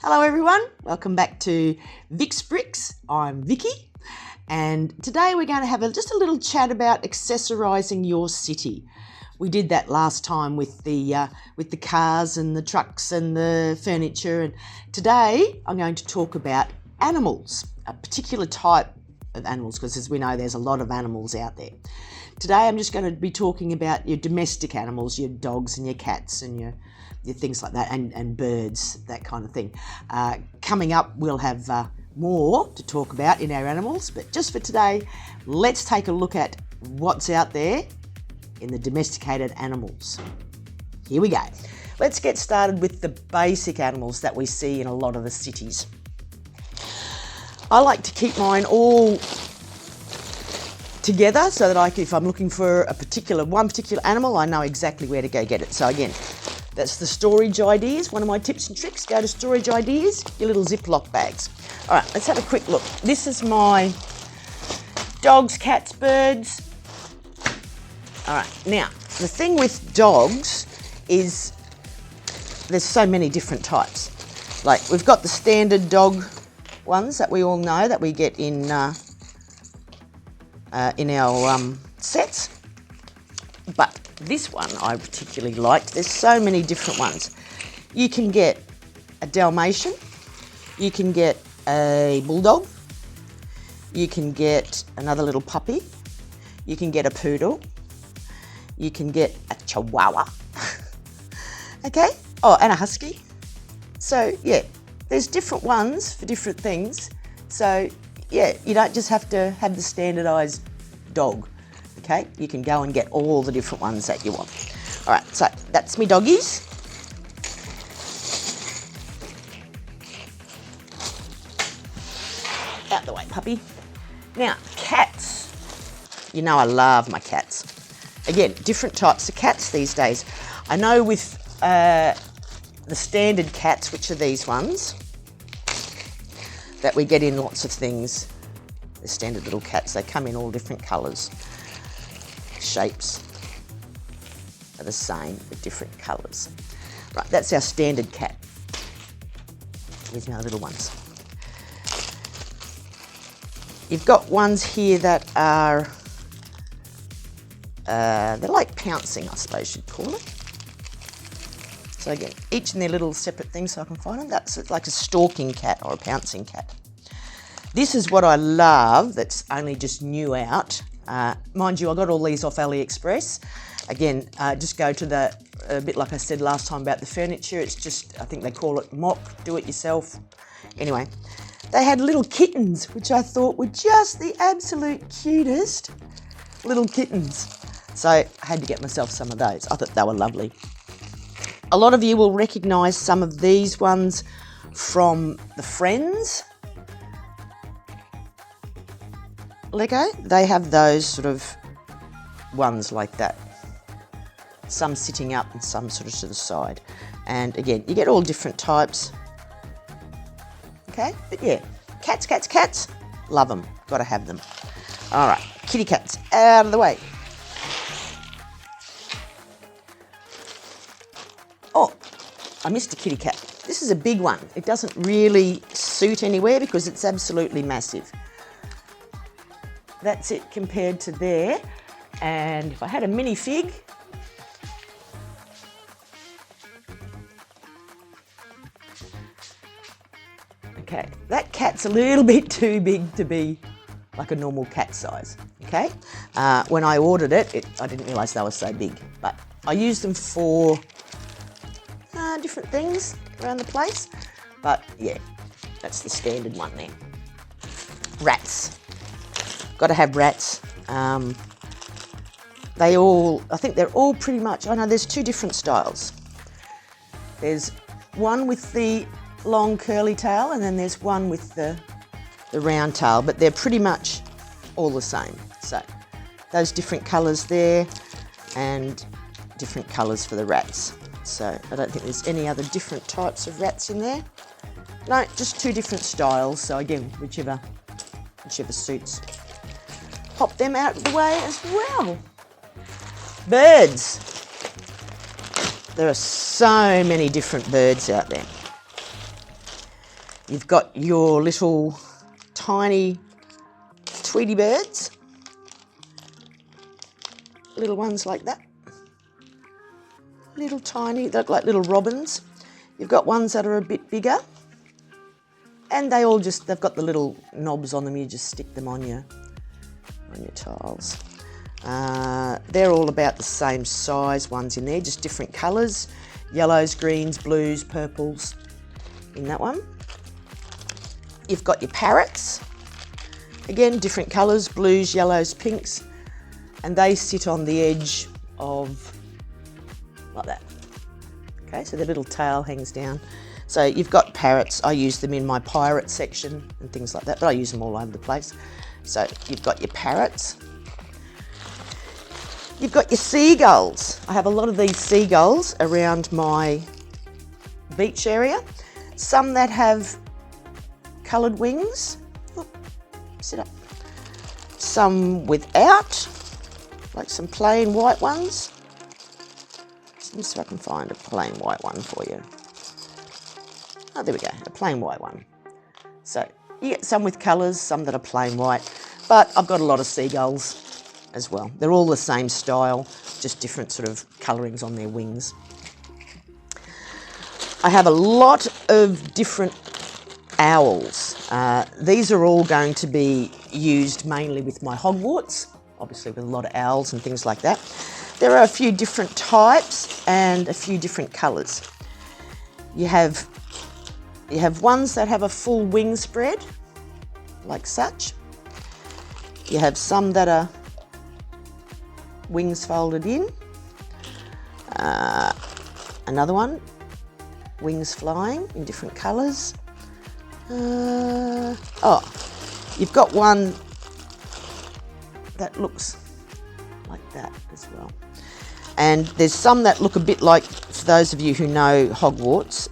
Hello everyone, welcome back to Vic's Bricks. I'm Vicky, and today we're going to have just a little chat about accessorising your city. We did that last time with the cars and the trucks and the furniture, and today I'm going to talk about animals, a particular type of animals, because as we know there's a lot of animals out there. Today I'm just going to be talking about your domestic animals, your dogs and your cats and your things like that, and birds, that kind of thing. Coming up, we'll have more to talk about in our animals, but just for today, let's take a look at what's out there in the domesticated animals. Here we go. Let's get started with the basic animals that we see in a lot of the cities. I like to keep mine all together so that if I'm looking for one particular animal, I know exactly where to go get it. So again, that's the storage ideas. One of my tips and tricks, go to storage ideas, your little Ziploc bags. All right, let's have a quick look. This is my dogs, cats, birds. All right, now, the thing with dogs is there's so many different types. Like, we've got the standard dog ones that we all know that we get in our sets. But this one I particularly liked. There's so many different ones. You can get a Dalmatian, you can get a bulldog, you can get another little puppy, you can get a poodle, you can get a chihuahua, okay? Oh, and a husky. So yeah, there's different ones for different things. So yeah, you don't just have to have the standardised dog. Okay, you can go and get all the different ones that you want. All right, so that's me doggies. Out the way, puppy. Now, cats. You know I love my cats. Again, different types of cats these days. I know with the standard cats, which are these ones, that we get in lots of things. The standard little cats, they come in all different colours. Shapes are the same but different colours. Right, that's our standard cat. Here's my little ones. You've got ones here that are they're like pouncing, I suppose you'd call it. So again, each in their little separate things so I can find them. That's like a stalking cat or a pouncing cat. This is what I love that's only just new out. Mind you, I got all these off AliExpress. Again, just go to a bit like I said last time about the furniture. It's just, I think they call it mock, do it yourself. Anyway, they had little kittens, which I thought were just the absolute cutest little kittens. So I had to get myself some of those. I thought they were lovely. A lot of you will recognise some of these ones from the Friends Lego. They have those sort of ones like that. Some sitting up and some sort of to the side. And again, you get all different types. Okay, but yeah, cats, love them, gotta have them. All right, kitty cats, out of the way. Oh, I missed a kitty cat. This is a big one. It doesn't really suit anywhere because it's absolutely massive. That's it compared to there. And if I had a minifig, okay, that cat's a little bit too big to be like a normal cat size, okay? When I ordered it, I didn't realise they were so big, but I used them for different things around the place. But yeah, that's the standard one there. Rats. Got to have rats. I think they're all pretty much, I know there's two different styles. There's one with the long curly tail and then there's one with the round tail, but they're pretty much all the same. So those different colours there and different colours for the rats. So I don't think there's any other different types of rats in there. No, just two different styles. So again, whichever suits. Pop them out of the way as well. Birds. There are so many different birds out there. You've got your little tiny Tweety birds, little ones like that, little tiny, they look like little robins. You've got ones that are a bit bigger, and they've got the little knobs on them. You just stick them on your tiles. They're all about the same size ones in there, just different colours, yellows, greens, blues, purples in that one. You've got your parrots, again different colours, blues, yellows, pinks, and they sit on the edge of, like that. Okay, so their little tail hangs down. So you've got parrots. I use them in my pirate section and things like that, but I use them all over the place. So you've got your parrots. You've got your seagulls. I have a lot of these seagulls around my beach area. Some that have coloured wings. Oh, sit up. Some without, like some plain white ones. Let me see if I can find a plain white one for you. Oh, there we go, a plain white one. So you get some with colours, some that are plain white, but I've got a lot of seagulls as well. They're all the same style, just different sort of colourings on their wings. I have a lot of different owls. These are all going to be used mainly with my hogwarts, obviously with a lot of owls and things like that. There are a few different types and a few different colours. You have ones that have a full wing spread, like such. You have some that are wings folded in. Another one, wings flying in different colours. You've got one that looks like that as well. And there's some that look a bit like, for those of you who know Hogwarts,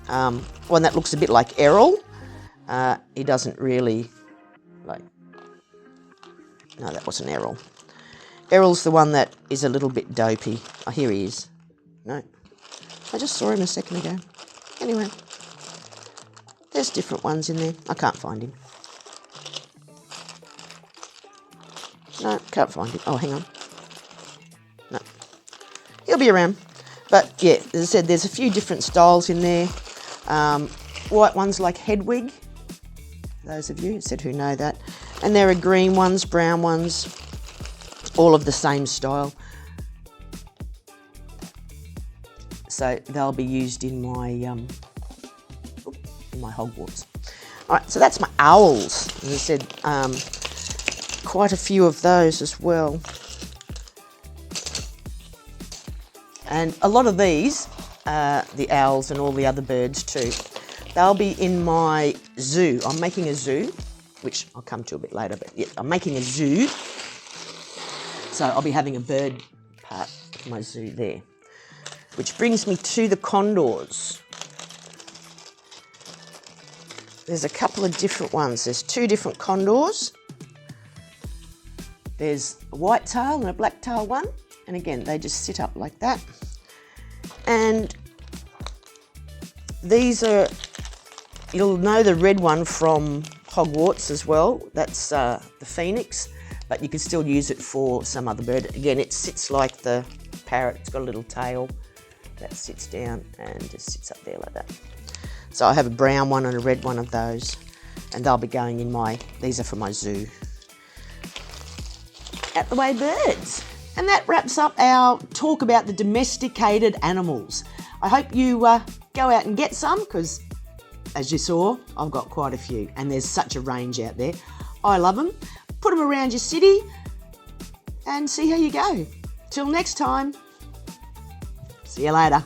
one that looks a bit like Errol. He doesn't really, like, no, that wasn't Errol. Errol's the one that is a little bit dopey. Oh, here he is. No, I just saw him a second ago. Anyway, there's different ones in there. I can't find him. No, can't find him. Oh, hang on. No, he'll be around. But yeah, as I said, there's a few different styles in there. White ones like Hedwig, those of you said who know that. And there are green ones, brown ones, all of the same style. So they'll be used in my Hogwarts. All right, so that's my owls. As I said, quite a few of those as well. And a lot of these, the owls and all the other birds too, they'll be in my zoo. I'm making a zoo, which I'll come to a bit later, but yeah, I'm making a zoo. So I'll be having a bird part of my zoo there. Which brings me to the condors. There's a couple of different ones. There's two different condors. There's a white tail and a black tail one. And again, they just sit up like that. And these are, you'll know the red one from Hogwarts as well. That's the phoenix, but you can still use it for some other bird. Again, it sits like the parrot. It's got a little tail that sits down and just sits up there like that. So I have a brown one and a red one of those, and they'll be going in my, these are for my zoo. Out the way, birds. And that wraps up our talk about the domesticated animals. I hope you go out and get some, because as you saw, I've got quite a few, and there's such a range out there. I love them. Put them around your city and see how you go. Till next time, see you later.